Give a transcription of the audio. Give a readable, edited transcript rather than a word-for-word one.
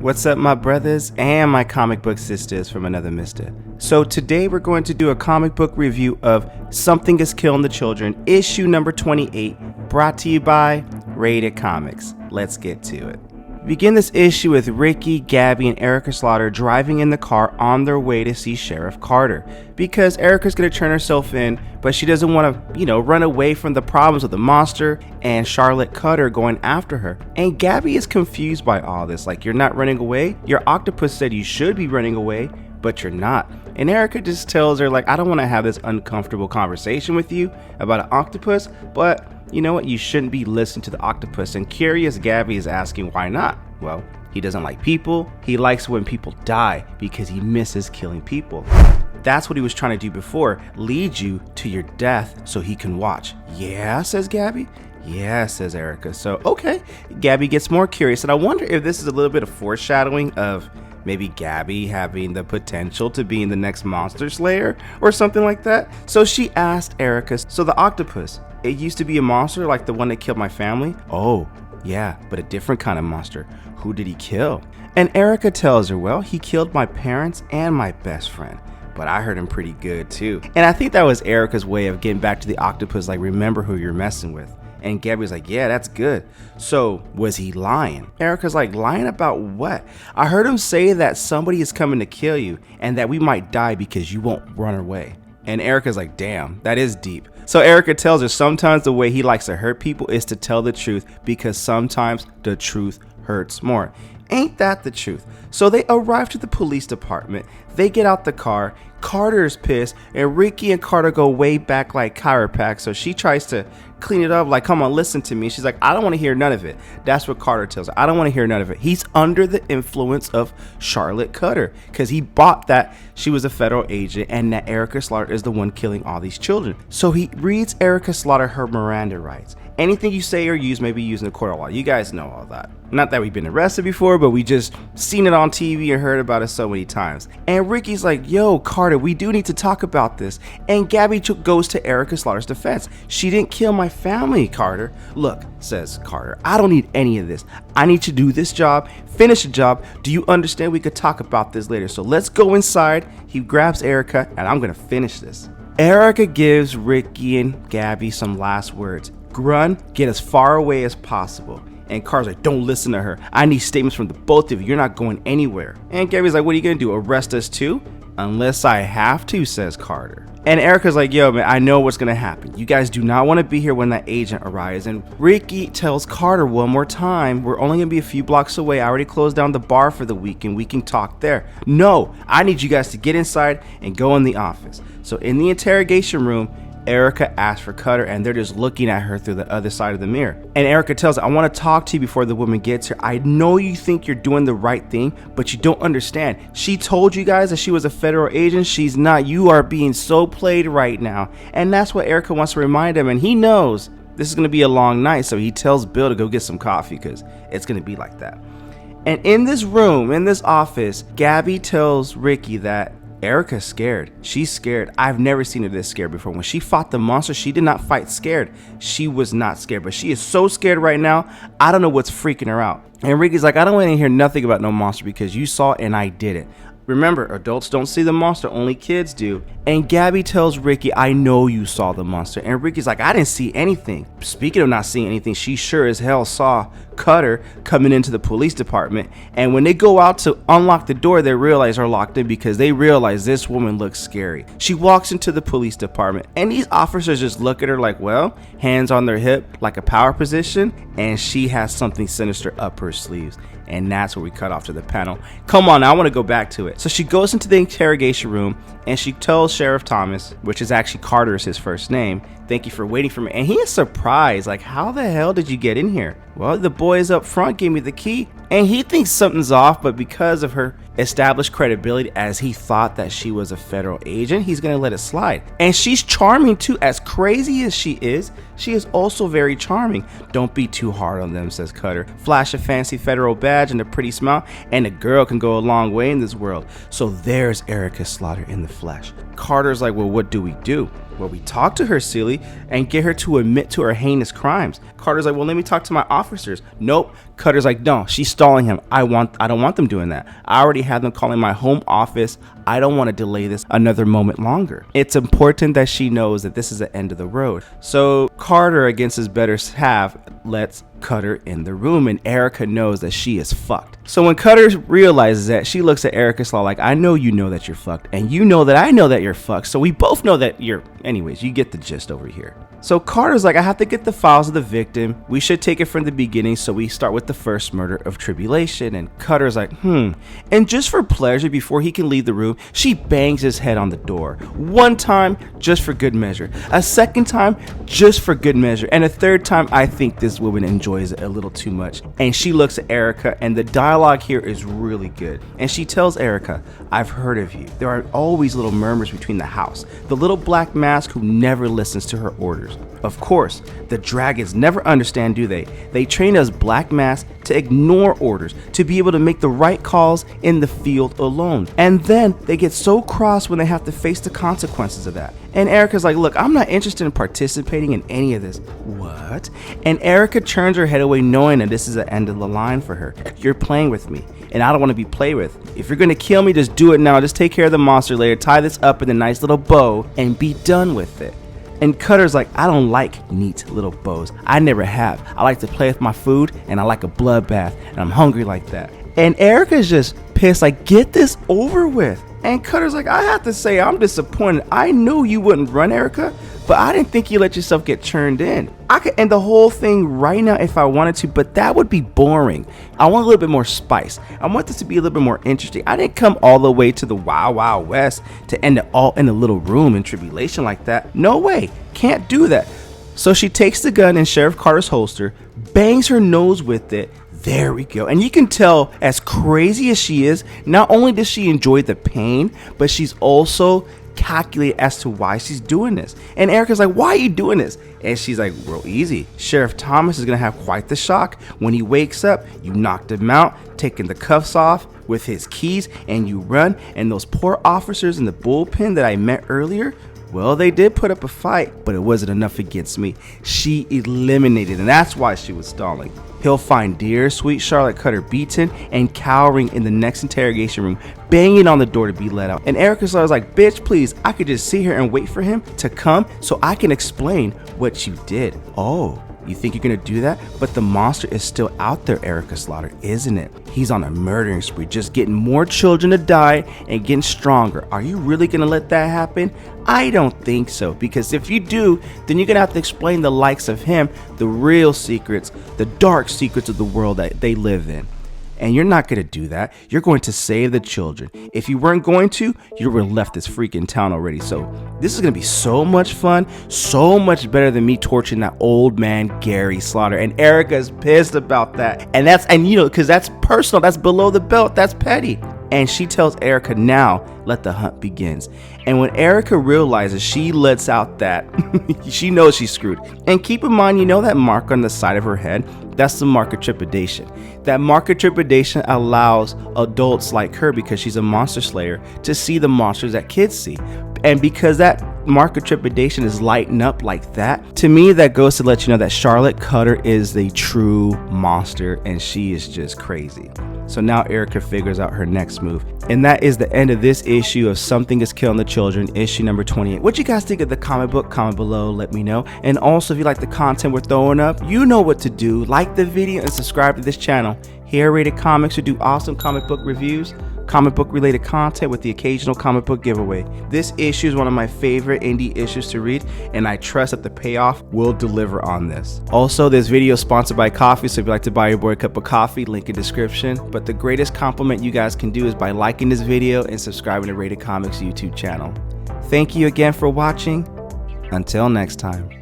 What's up, my brothers and my comic book sisters from another mister? So today we're going to do a comic book review of Something is Killing the Children, issue number 28, brought to you by Rated Comics. Let's get to it. We begin this issue with Ricky, Gabby, and Erica Slaughter driving in the car on their way to see Sheriff Carter, because Erica's going to turn herself in, but she doesn't want to, run away from the problems of the monster and Charlotte Cutter going after her. And Gabby is confused by all this, like, you're not running away? Your octopus said you should be running away, but you're not. And Erica just tells her, like, I don't want to have this uncomfortable conversation with you about an octopus, but you know what? You shouldn't be listening to the octopus. And curious Gabby is asking why not? Well, he doesn't like people. He likes when people die because he misses killing people. That's what he was trying to do before, lead you to your death so he can watch. Yeah, says Gabby. Yeah, says Erica. So, okay. Gabby gets more curious, and I wonder if this is a little bit of foreshadowing of maybe Gabby having the potential to be in the next Monster Slayer or something like that. So she asked Erica, so the octopus, it used to be a monster like the one that killed my family? Oh, yeah, but a different kind of monster. Who did he kill? And Erica tells her, well, he killed my parents and my best friend, but I heard him pretty good too. And I think that was Erica's way of getting back to the octopus, like, remember who you're messing with. And Gabby's like, yeah, that's good. So was he lying? Erica's like, lying about what? I heard him say that somebody is coming to kill you and that we might die because you won't run away. And Erica's like, damn, that is deep. So Erica tells her sometimes the way he likes to hurt people is to tell the truth, because sometimes the truth hurts more. Ain't that the truth? So they arrive to the police department. They get out the car. Carter's pissed, and Ricky and Carter go way back like chiropractic. So she tries to clean it up, like, come on, listen to me. She's like, I don't want to hear none of it. That's what Carter tells her. I don't want to hear none of it. He's under the influence of Charlotte Cutter because he bought that she was a federal agent and that Erica Slaughter is the one killing all these children. So he reads Erica Slaughter her Miranda rights. Anything you say or use may be used in the court of law. You guys know all that. Not that we've been arrested before, but we just seen it on TV and heard about it so many times. And Ricky's like, yo, Carter, we do need to talk about this. And Gabby goes to Erica Slaughter's defense. She didn't kill my family, Carter. Look, says Carter, I don't need any of this. I need to do this job, finish the job. Do you understand? We could talk about this later. So let's go inside. He grabs Erica, and I'm going to finish this. Erica gives Ricky and Gabby some last words. Grun, get as far away as possible. And Carter's like, don't listen to her. I need statements from the both of you. You're not going anywhere. And Gabby's like, what are you going to do? Arrest us too? Unless I have to, says Carter. And Erica's like, yo, man, I know what's going to happen. You guys do not want to be here when that agent arrives. And Ricky tells Carter one more time, we're only going to be a few blocks away. I already closed down the bar for the week and we can talk there. No, I need you guys to get inside and go in the office. So in the interrogation room, Erica asks for Cutter, and they're just looking at her through the other side of the mirror. And Erica tells her, I want to talk to you before the woman gets here. I know you think you're doing the right thing, but you don't understand. She told you guys that she was a federal agent. She's not. You are being so played right now. And that's what Erica wants to remind him, and he knows this is going to be a long night, so he tells Bill to go get some coffee because it's going to be like that. And in this room, in this office, Gabby tells Ricky that Erica's scared. She's scared. I've never seen her this scared before. When she fought the monster, she did not fight scared. She was not scared, but she is so scared right now. I don't know what's freaking her out. And Ricky's like, I don't want to hear nothing about no monster because you saw it and I did it. Remember, adults don't see the monster, only kids do. And Gabby tells Ricky, I know you saw the monster. And Ricky's like, I didn't see anything. Speaking of not seeing anything, she sure as hell saw Cutter coming into the police department. And when they go out to unlock the door, they realize they're locked in because they realize this woman looks scary. She walks into the police department and these officers just look at her like, well, hands on their hip, like a power position. And she has something sinister up her sleeves. And that's where we cut off to the panel. Come on, I want to go back to it. So she goes into the interrogation room and she tells Sheriff Thomas, which is actually Carter's his first name, thank you for waiting for me. And he is surprised, like, how the hell did you get in here? Well, the boys up front gave me the key. And he thinks something's off, but because of her established credibility as he thought that she was a federal agent, he's gonna let it slide. And she's charming too. As crazy as she is also very charming. Don't be too hard on them, says Cutter. Flash a fancy federal badge and a pretty smile, and a girl can go a long way in this world. So there's Erica Slaughter in the flesh. Carter's like, well, what do we do? Well, we talk to her, silly, and get her to admit to her heinous crimes. Carter's like, well, let me talk to my officers. Nope. Cutter's like, no, she's stalling him. I don't want them doing that. I already have them calling my home office. I don't want to delay this another moment longer. It's important that she knows that this is the end of the road. So Carter, against his better half, lets Cutter in the room, and Erica knows that she is fucked. So when Cutter realizes that, she looks at Erica Slaw like, I know you know that you're fucked, and you know that I know that you're fucked, so we both know that you're... Anyways, you get the gist over here. So Carter's like, I have to get the files of the victim. We should take it from the beginning, so we start with the first murder of Tribulation. And Cutter's like, And just for pleasure, before he can leave the room, she bangs his head on the door. One time, just for good measure. A second time, just for good measure. And a third time, I think this woman enjoys it a little too much. And she looks at Erica, and the dialogue here is really good. And she tells Erica, I've heard of you. There are always little murmurs between the house. The little black mask who never listens to her orders. Of course, the dragons never understand, do they? They train us black masks to ignore orders, to be able to make the right calls in the field alone. And then they get so cross when they have to face the consequences of that. And Erica's like, look, I'm not interested in participating in any of this. What? And Erica turns her head away, knowing that this is the end of the line for her. You're playing with me, and I don't want to be played with. If you're going to kill me, just do it now. Just take care of the monster later, tie this up in a nice little bow, and be done with it. And Cutter's like, I don't like neat little bows. I never have. I like to play with my food, and I like a bloodbath, and I'm hungry like that. And Erica's just pissed, like, get this over with. And Cutter's like, I have to say, I'm disappointed. I knew you wouldn't run, Erica, but I didn't think you let yourself get turned in. I could end the whole thing right now if I wanted to, but that would be boring. I want a little bit more spice. I want this to be a little bit more interesting. I didn't come all the way to the Wild Wild West to end it all in a little room in Tribulation like that. No way. Can't do that. So she takes the gun in Sheriff Carter's holster, bangs her nose with it. There we go. And you can tell, as crazy as she is, not only does she enjoy the pain, but she's also calculated as to why she's doing this. And Erica's like, why are you doing this? And she's like, real easy. Sheriff Thomas is going to have quite the shock. When he wakes up, you knocked him out, taking the cuffs off with his keys, and you run. And those poor officers in the bullpen that I met earlier, well, they did put up a fight, but it wasn't enough against me. She eliminated, and that's why she was stalling. He'll find dear sweet Charlotte Cutter beaten and cowering in the next interrogation room, banging on the door to be let out. And Erica was like, bitch, please, I could just sit here and wait for him to come so I can explain what you did. Oh, you think you're gonna do that? But the monster is still out there, Erica Slaughter, isn't it? He's on a murdering spree, just getting more children to die and getting stronger. Are you really gonna let that happen? I don't think so, because if you do, then you're gonna have to explain the likes of him, the real secrets, the dark secrets of the world that they live in. And you're not going to do that. You're going to save the children. If you weren't going to, you would have left this freaking town already. So this is going to be so much fun, so much better than me torturing that old man Gary Slaughter. And Erica's pissed about that. And you know, because that's personal, that's below the belt, that's petty. And she tells Erica, now let the hunt begins. And when Erica realizes she lets out that, she knows she's screwed. And keep in mind, you know that mark on the side of her head? That's the mark of trepidation. That mark of trepidation allows adults like her, because she's a monster slayer, to see the monsters that kids see. And because that mark of trepidation is lighting up like that, to me that goes to let you know that Charlotte Cutter is the true monster, and she is just crazy. So now Erica figures out her next move. And that is the end of this issue of Something is Killing the Children, issue number 28. What you guys think of the comic book? Comment below, let me know. And also, if you like the content we're throwing up, you know what to do. Like the video and subscribe to this channel. Here at Rated Comics, we do awesome comic book reviews, comic book related content with the occasional comic book giveaway. This issue is one of my favorite indie issues to read, and I trust that the payoff will deliver on this. Also, this video is sponsored by coffee, so if you'd like to buy your boy a cup of coffee, link in description. But the greatest compliment you guys can do is by liking this video and subscribing to Rated Comics YouTube channel. Thank you again for watching. Until next time.